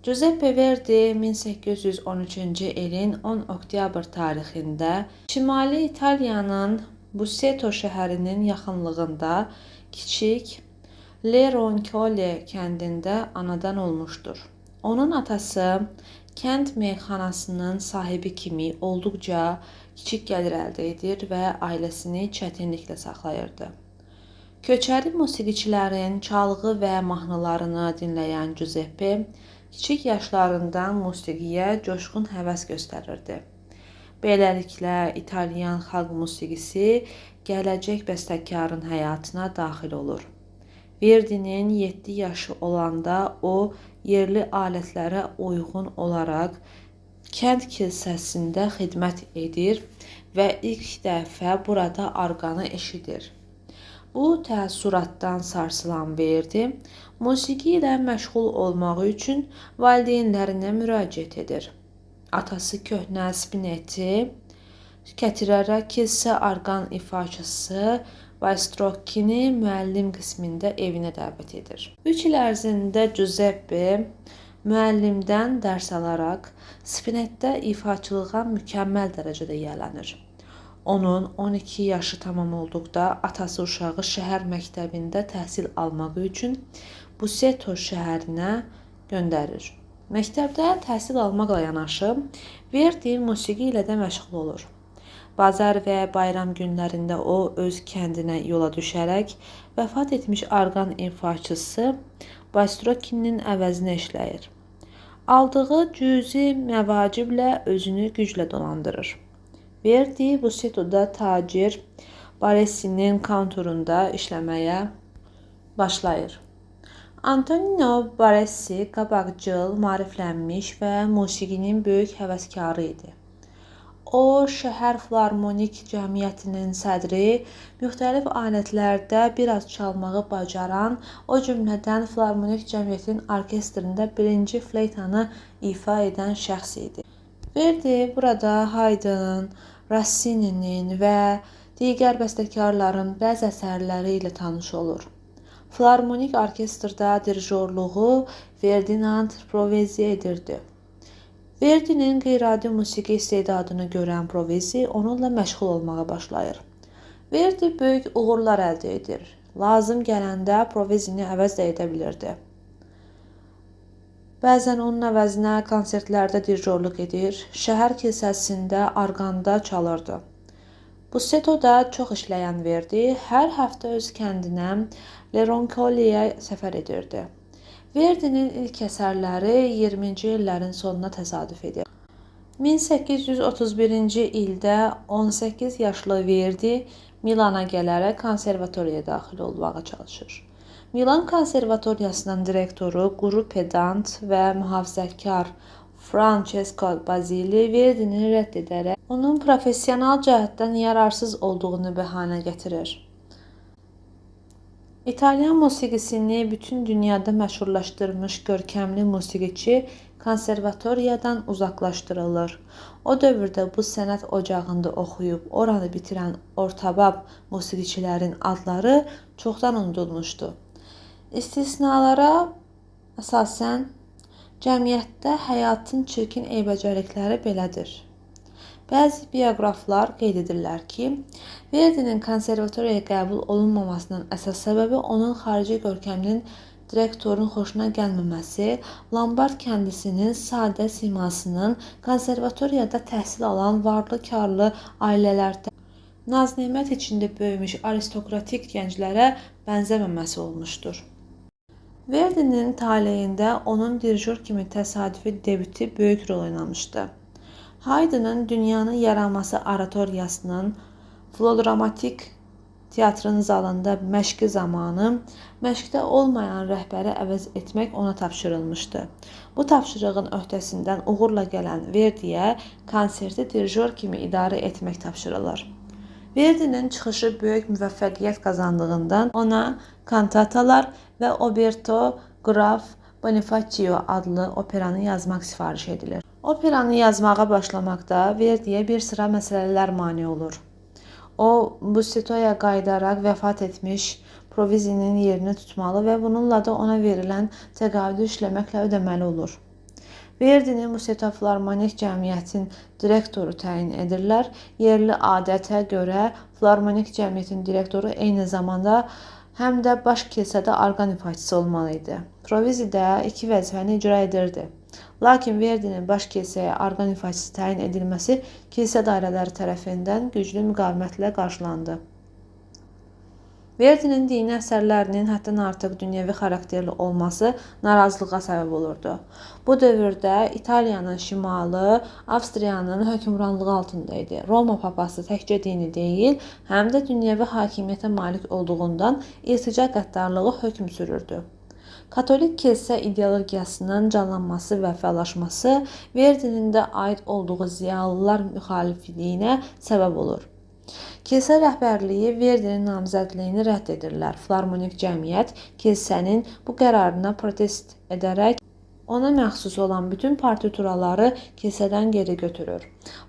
Giuseppe Verdi 1813-cü ilin 10 oktyabr tarixində Şimali İtaliyanın Busseto şəhərinin yaxınlığında kiçik Le Roncole kəndində anadan olmuşdur. Onun atası kənd meyxanasının sahibi kimi olduqca kiçik gəlir əldə edir və ailəsini çətinliklə saxlayırdı. Köçəri musiqiçilərin çalğı və mahnılarını dinləyən Giuseppe kiçik yaşlarından musiqiyə coşqun həvəs göstərirdi. Beləliklə, İtalyan xalq musiqisi gələcək bəstəkarın həyatına daxil olur. Verdinin 7 yaşı olanda o, yerli alətlərə uyğun olaraq kənd kilsəsində xidmət edir və ilk dəfə burada arqanı eşidir. Bu təəssüratdan sarsılan Verdi, musiqi ilə məşğul olmaq üçün valideynlərinə müraciət edir. Atası köhnə spineti gətirərək kilsə arqan ifaçısı Balstrokkini müəllim qismində evinə dəvət edir. 3 il ərzində Giuseppe müəllimdən dərs alaraq spinetdə ifaçılığa mükəmməl dərəcədə yiyələnir. Onun 12 yaşı tamam olduqda atası uşağı şəhər məktəbində təhsil almaq üçün Busseto şəhərinə göndərir. Məktəbdə təhsil almaqla yanaşı, Verdi musiqi ilə də məşğul olur. Bazar və bayram günlərində o öz kəndinə yola düşərək vəfat etmiş arqan ifaçısı Balstrokkinin əvəzinə işləyir. Aldığı cüzi məvaciblə özünü güclə dolandırır. Verdi Busseto'da tacir Baressi'nin kantorunda işləməyə başlayır. Antonio Baresi qabaqcıl, maariflənmiş və musiqinin böyük həvəskarı idi. O, şəhər filarmonik cəmiyyətinin sədri, müxtəlif alətlərdə biraz çalmağı bacaran, o cümlədən filarmonik cəmiyyətin orkestrində birinci fleytanı ifa edən şəxs idi. Verdi burada Haydnın, Rossini'nin və digər bəstəkarların bəzi əsərləri ilə tanış olur. Filarmonik orkestrda dirijorluğu Ferdinand Provezi edirdi. Verdinin qeyri-adi musiqi istedadını görən Provezi onunla məşğul olmağa başlayır. Verdi böyük uğurlar əldə edir. Lazım gələndə Provezini əvəz də edə bilirdi. Bəzən onun əvəzinə konsertlərdə dirijorluq edir, şəhər kilsəsində arqanda çalırdı. Busseto'da çox işləyən Verdi hər həftə öz kəndinə Le Roncole'yə səfər edirdi. Verdinin ilk əsərləri 20-ci illərin sonuna təsadüf edir. 1831-ci ildə 18 yaşlı Verdi Milana gələrək konservatoriyaya daxil olmağa çalışır. Milan konservatoriyasının direktoru, quru pedant və mühafizəkar Francesco Basili Verdini rədd edərək onun professional cəhətdən yararsız olduğunu bəhanə gətirir. İtalyan musiqisini bütün dünyada məşhurlaşdırmış görkəmli musiqiçi konservatoriyadan uzaqlaşdırılır. O dövrdə bu sənət ocağında oxuyub oranı bitirən ortabab musiqiçilərin adları çoxdan unudulmuşdu. İstisnalara əsasən, cəmiyyətdə həyatın çirkin eybəcərlikləri belədir. Bəzi bioqraflar qeyd edirlər ki, Verdinin konservatoriyaya qəbul olunmamasının əsas səbəbi onun xarici görkəminin direktorun xoşuna gəlməməsi, Lombard kəndlisinin sadə simasının konservatoriyada təhsil alan varlı-karlı ailələrdə naz-nemət içində böyümüş aristokratik gənclərə bənzəməməsi olmuşdur. Verdinin taleyində onun dirijor kimi təsadüfi debütü böyük rol oynamışdı. Haydnın dünyanın yaranması oratoriyasının Filodramatik teatrın zalında məşqi zamanı məşqdə olmayan rəhbəri əvəz etmək ona tapşırılmışdı. Bu tapşırığın öhdəsindən uğurla gələn Verdiyə konserti dirijor kimi idarə etmək tapşırılır. Verdinin çıxışı böyük müvəffəqiyyət qazandığından ona kantatalar və Oberto Graf Bonifacio adlı operanı yazmaq sifariş edilir. Operanı yazmağa başlamaqda Verdiyə bir sıra məsələlər mane olur. O, Busseto'ya qayıdaraq vəfat etmiş Provezinin yerini tutmalı və bununla da ona verilən təqaüdü işləməklə ödəməli olur. Verdini Musiqi Filarmonik Cəmiyyətin direktoru təyin edirlər. Yerli adətə görə Filarmonik Cəmiyyətin direktoru eyni zamanda həm də baş kilsədə orqan ifaçısı olmalı idi. Provizidə iki vəzifəni icra edirdi. Lakin Verdinin baş kilsəyə orqan ifaçısı təyin edilməsi kilsə dairələri tərəfindən güclü müqavimətlə qarşılandı. Verdinin dini əsərlərinin həddən artıq dünyəvi xarakterli olması narazılığa səbəb olurdu. Bu dövrdə İtaliyanın şimalı Avstriyanın hökmranlığı altında idi. Roma papası təkcə dini deyil, həm də dünyəvi hakimiyyətə malik olduğundan irtica qəddarlığı hökm sürürdü. Katolik kilsə ideologiyasının canlanması və fəallaşması Verdinin də aid olduğu ziyalılar müxalifliyinə səbəb olur. Kilsə rəhbərliyi Verdinin namizədliyini rədd edirlər. Filarmonik cəmiyyət kilsənin bu qərarına protest edərək ona məxsus olan bütün partituraları kilsədən geri götürür.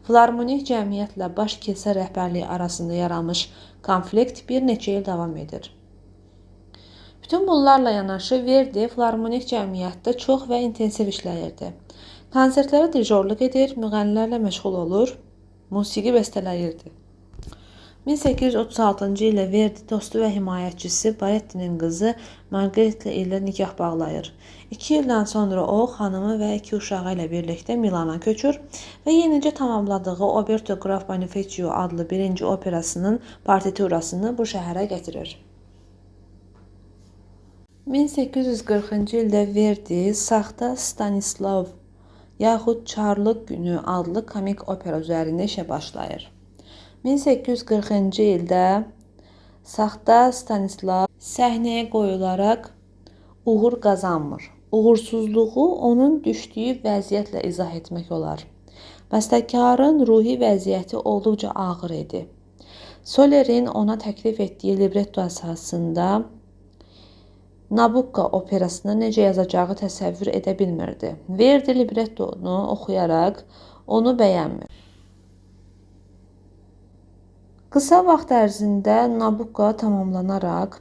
Filarmonik cəmiyyətlə baş kilsə rəhbərliyi arasında yaranmış konflikt bir neçə il davam edir. Bütün bunlarla yanaşı Verdi Filarmonik cəmiyyətdə çox və intensiv işləyirdi. Konsertlərə dirijorluq edir, müğənnilərlə məşğul olur, musiqi bəstələyirdi. 1836-cı ildə Verdi dostu və himayəçisi Barettinin qızı Margarita ilə nikah bağlayır. 2 ildən sonra o, xanımı və 2 uşağı ilə birlikdə Milana köçür və yenicə tamamladığı Oberto Graf Bonifacio adlı birinci operasının partiturasını bu şəhərə gətirir. 1840-cı ildə Verdi Saxta Stanislav yaxud Çarlıq Günü adlı komik opera üzərində işə başlayır. 1840-cı ildə Saxta Stanislav səhnəyə qoyularaq uğur qazanmır. Uğursuzluğu onun düşdüyü vəziyyətlə izah etmək olar. Bəstəkarın ruhi vəziyyəti olduqca ağır idi. Solerin ona təklif etdiyi libretto əsasında Nabucco operasını necə yazacağı təsəvvür edə bilmirdi. Verdi librettonu oxuyaraq onu bəyənmir. Qısa vaxt ərzində Nabucco tamamlanaraq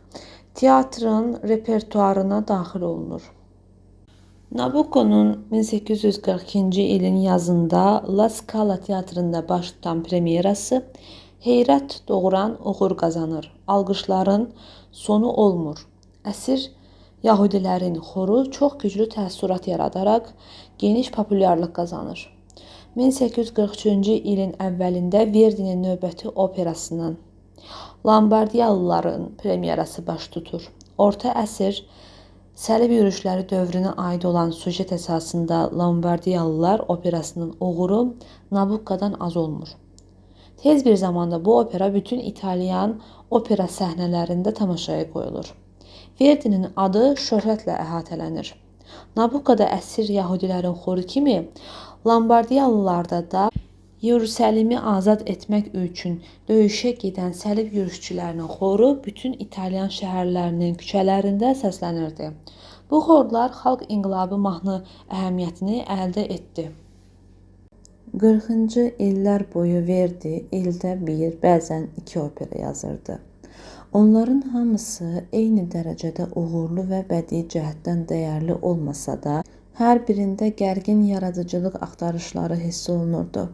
teatrın repertuarına daxil olunur. Nabucco'nun 1842-ci ilin yazında La Scala teatrında baş tutan premyerası heyrət doğuran uğur qazanır. Alqışların sonu olmur. Əsir Yahudilərin xoru çox güclü təəssürat yaradaraq geniş populyarlıq qazanır. 1843-cü ilin əvvəlində Verdinin növbəti operasının Lombardiyalıların premyerası baş tutur. Orta əsr səlib yürüşləri dövrünə aid olan süjet əsasında Lombardiyalılar operasının uğuru Nabucco'dan az olmur. Tez bir zamanda bu opera bütün İtalyan opera səhnələrində tamaşaya qoyulur. Verdinin adı şöhrətlə əhatələnir. Nabucco'da əsir Yahudilərin xoru kimi Lombardiyalılarda da Yerusəlimi azad etmək üçün döyüşə gedən səlib yürüşçülərinin xoru bütün İtalyan şəhərlərinin küçələrində səslənirdi. Bu xorlar xalq inqilabı mahnı əhəmiyyətini əldə etdi. 40-cı illər boyu Verdi ildə bir, bəzən 2 opera yazırdı. Onların hamısı eyni dərəcədə uğurlu və bədii cəhətdən dəyərli olmasa da, hər birində gərgin yaradıcılıq axtarışları hiss olunurdu.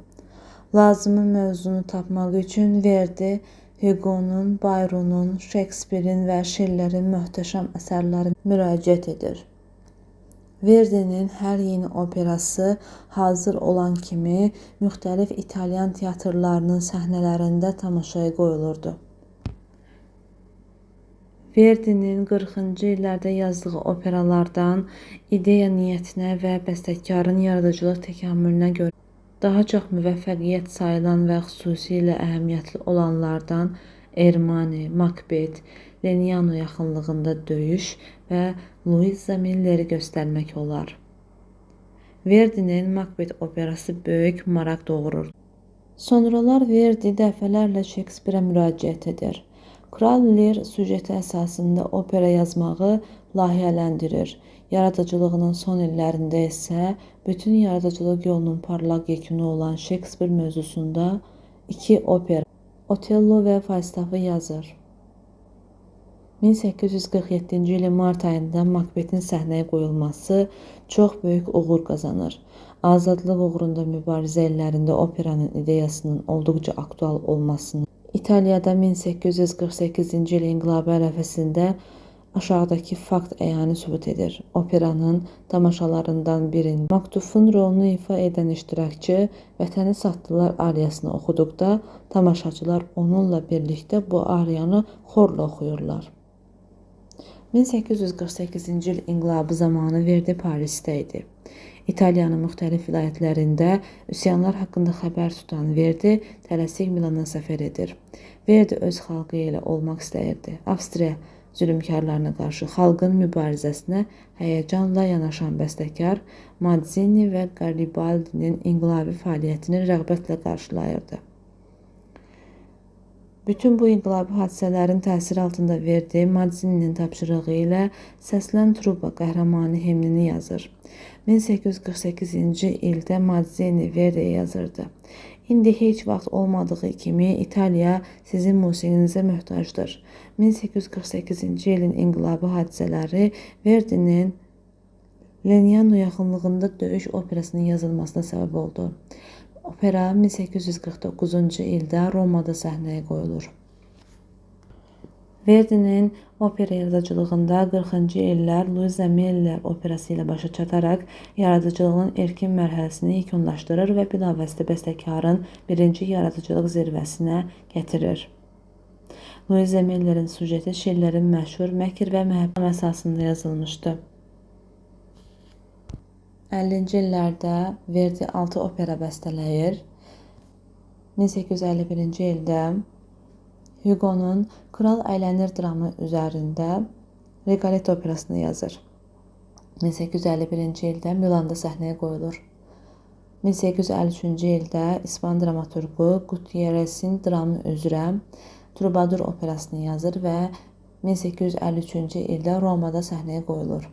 Lazımı mövzunu tapmaq üçün Verdi, Hugo'nun, Byron'un, Shakespeare'in və Schiller'in möhtəşəm əsərlərinə müraciət edir. Verdinin hər yeni operası hazır olan kimi müxtəlif İtalyan teatrlarının səhnələrində tamaşaya qoyulurdu. Verdinin 40-cı illərdə yazdığı operalardan ideya niyyətinə və bəstəkarın yaradıcılıq təkamülünə görə daha çox müvəffəqiyyət sayılan və xüsusilə əhəmiyyətli olanlardan Ermani, Macbeth, Leniano yaxınlığında döyüş və Luisa Milleri göstərmək olar. Verdinin Macbeth operası böyük maraq doğurur. Sonralar Verdi dəfələrlə Shakespeare-ə müraciət edir. Kral Lear süjeti əsasında opera yazmağı layihələndirir. Yaradıcılığının son illərində isə bütün yaradıcılıq yolunun parlaq yekunu olan Shakespeare mövzusunda 2 opera, Otello və Falstafı yazır. 1847-ci ilin mart ayında Makbetin səhnəyə qoyulması çox böyük uğur qazanır. Azadlıq uğrunda mübarizə illərində operanın ideyasının olduqca aktual olmasını, İtaliyada 1848-ci il inqilabı ərəfəsində aşağıdakı fakt əyani sübut edir. Operanın tamaşalarından birində Maktufun rolunu ifa edən iştirakçı Vətəni satdılar ariyasını oxuduqda tamaşaçılar onunla birlikdə bu ariyanı xorla oxuyurlar. 1848-ci il inqilabı zamanı Verdi Parisdə idi. İtaliyanın müxtəlif vilayətlərində üsyanlar haqqında xəbər tutan Verdi tələsik Milana səfər edir. Verdi öz xalqı ilə olmaq istəyirdi. Avstriya zülmkarlarına qarşı xalqın mübarizəsinə həyəcanla yanaşan bəstəkar Mazzini və Garibaldinin inqilabi fəaliyyətini rəğbətlə qarşılayırdı. Bütün bu inqilabi hadisələrin təsiri altında Verdi Mazzininin tapşırığı ilə Səslən Truba qəhrəmanı himnini yazır. 1848-ci ildə Mazzini Verdiyə yazırdı. İndi heç vaxt olmadığı kimi İtaliya sizin musiqinizə möhtacdır. 1848-ci ilin inqilabi hadisələri Verdinin Legnano yaxınlığında döyüş operasının yazılmasına səbəb oldu. Opera 1849-cu ildə Romada səhnəyə qoyulur. Verdinin opera yaradıcılığında 40-cı illər Luisa Meller operası ilə başa çataraq yaradıcılığın erkin mərhələsini yekunlaşdırır və bilavasitə bəstəkarın birinci yaradıcılıq zirvəsinə gətirir. Luisa Mellerin sujeti şeirlərin məşhur Məkir və Məhəbbət əsasında yazılmışdı. 50-ci illərdə Verdi 6 opera bəstələyir. 1851-ci ildə Hugo'nun Kral Əylənir dramı üzərində Rigoletto operasını yazır. 1851-ci ildə Milanda səhnəyə qoyulur. 1853-cü ildə İspan dramaturqu Gutierrez'in dramı üzrə Trubadur operasını yazır və 1853-cü ildə Romada səhnəyə qoyulur.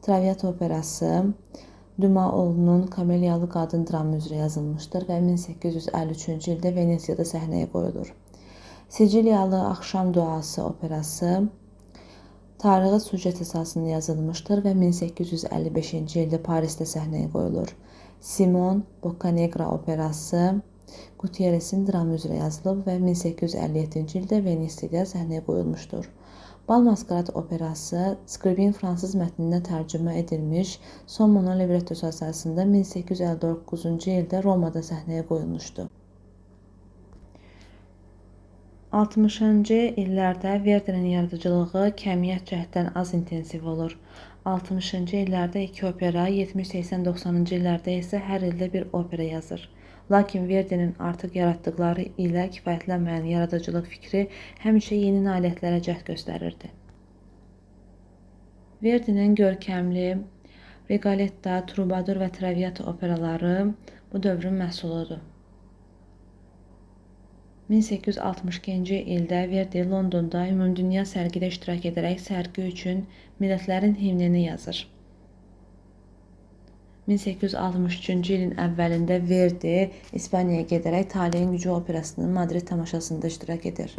Traviata operası Dumas oğlunun Kameliyalı qadın dramı üzrə yazılmışdır və 1853-cü ildə Venesiyada səhnəyə qoyulur. Siciliyalı Axşam Duası operası tarixi sujet əsasında yazılmışdır və 1855-ci ildə Parisdə səhnəyə qoyulur. Simon Boccanegra operası Gutierrez'in dramı üzrə yazılıb və 1857-ci ildə Venesiyada səhnəyə qoyulmuşdur. Bal Maskarad operası Scriabin fransız mətninə tərcümə edilmiş son mono librettosu əsasında 1859-cu ildə Romada səhnəyə qoyulmuşdu. 60-cı illərdə Verdinin yaradıcılığı kəmiyyət cəhətdən az intensiv olur. 60-cı illərdə 2 opera, 70, 80, 90-cı illərdə isə hər ildə bir opera yazır. Lakin Verdinin artıq yaratdıqları ilə kifayətlənməyən yaradıcılıq fikri həmişə yeni nailiyyətlərə cəhd göstərirdi. Verdinin görkəmli Rigoletto, Trubadur və Traviata operaları bu dövrün məhsuludur. 1862-ci ildə Verdi Londonda ümumdünya sərgidə iştirak edərək sərgi üçün millətlərin himnini yazır. 1863-cü ilin əvvəlində Verdi İspaniyaya gedərək Taleyin Gücü operasının Madrid tamaşasında iştirak edir.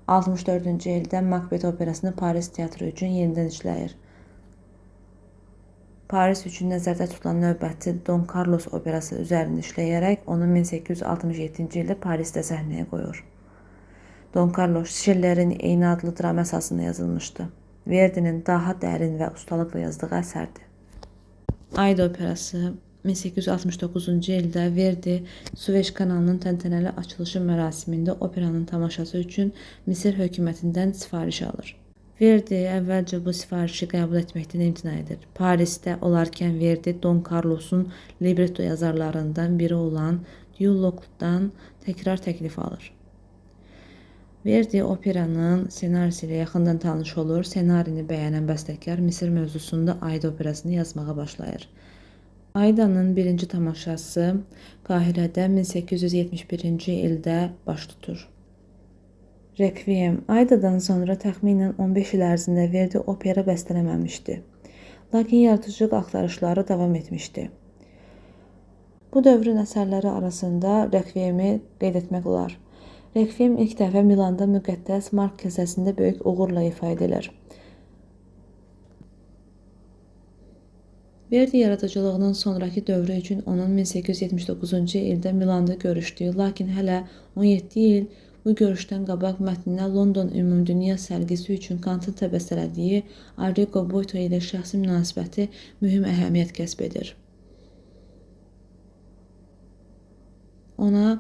64-cü ildə Makbet operasını Paris teatrı üçün yenidən işləyir. Paris üçün nəzərdə tutulan növbəti Don Carlos operası üzərində işləyərək onu 1867-ci ildə Parisdə səhnəyə qoyur. Don Carlos şeirlərin eyni adlı dram əsasında yazılmışdı. Verdinin daha dərin və ustalıqla yazdığı əsərdir. Aida operası 1869-cu ildə Verdi Suveç kanalının təntənəli açılışı mərasimində operanın tamaşası üçün Misir hökumətindən sifariş alır. Verdi əvvəlcə bu sifarişi qəbul etməkdən imtina edir. Parisdə olarkən Verdi Don Carlos'un libretto yazarlarından biri olan Diyologdan təkrar təklif alır. Verdi operanın senarisi ilə yaxından tanış olur. Senarini bəyənən bəstəkar Misir mövzusunda Aida operasını yazmağa başlayır. Aidanın birinci tamaşası Qahirədə 1871-ci ildə baş tutur. Requiem Aidadan sonra təxminən 15 il ərzində Verdi opera bəstələməmişdi. Lakin yaradıcılıq axtarışları davam etmişdi. Bu dövrün əsərləri arasında Requiemi qeyd etmək olar. Rekviem ilk dəfə Milanda müqəddəs Mark kilsəsində böyük uğurla ifa edilir. Verdi yaradıcılığının sonraki dövrü üçün onun 1879-cu ildə Milanda görüşdüyü, lakin hələ 17 il bu görüşdən qabaq mətninə London Ümumdünya sərgisi üçün Kantın bəstələdiyi Arrigo Boito ilə şəxsi münasibəti mühüm əhəmiyyət kəsb edir. Ona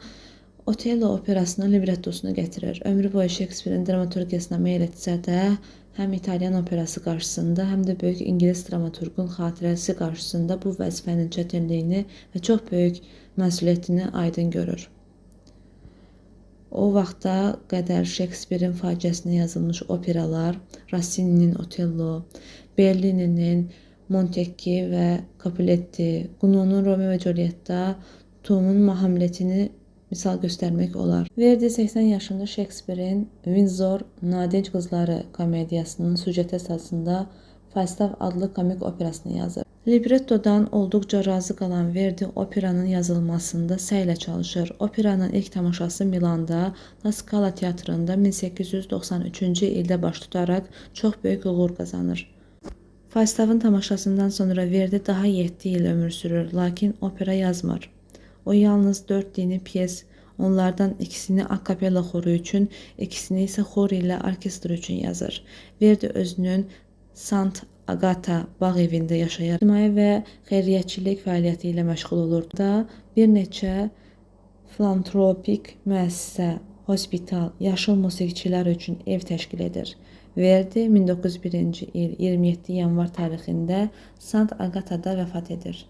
Otello operasının librettosunu gətirir. Ömrü boyu Shakespeare'in dramaturgiyasına meyl etsə də, həm İtalyan operası qarşısında, həm də böyük İngilis dramaturgun xatirəsi qarşısında bu vəzifənin çətinliyini və çox böyük məsuliyyətini aydın görür. O vaxta qədər Shakespeare'in faciəsinə yazılmış operalar, Rossini'nin Otello, Bellini'nin Montecchi və Capuletti, Gounod'un Romeo və Juliet'də Tom'un Hamletini misal göstərmək olar. Verdi 80 yaşında Shakespeare'in Windsor Nadinc Qızları komediyasının süjet əsasında Falstaff adlı komik operasını yazır. Librettodan olduqca razı qalan Verdi operanın yazılmasında səylə çalışır. Operanın ilk tamaşası Milanda La Scala teatrında 1893-cü ildə baş tutaraq çox böyük uğur qazanır. Falstaff'ın tamaşasından sonra Verdi daha 7 il ömür sürür, lakin opera yazmır. O yalnız 4 dini piyes, onlardan ikisini akapella xoru üçün, ikisini isə xor ilə orkestr üçün yazır. Verdi özünün Sant Agata bağ evində yaşayır. İctimai və xeyriyyətçilik fəaliyyəti ilə məşğul olur. Da bir neçə filantropik müəssisə, hospital, yaşıl musiqiçilər üçün ev təşkil edir. Verdi 1901-ci il 27 yanvar tarixində Sant Agatada vəfat edir.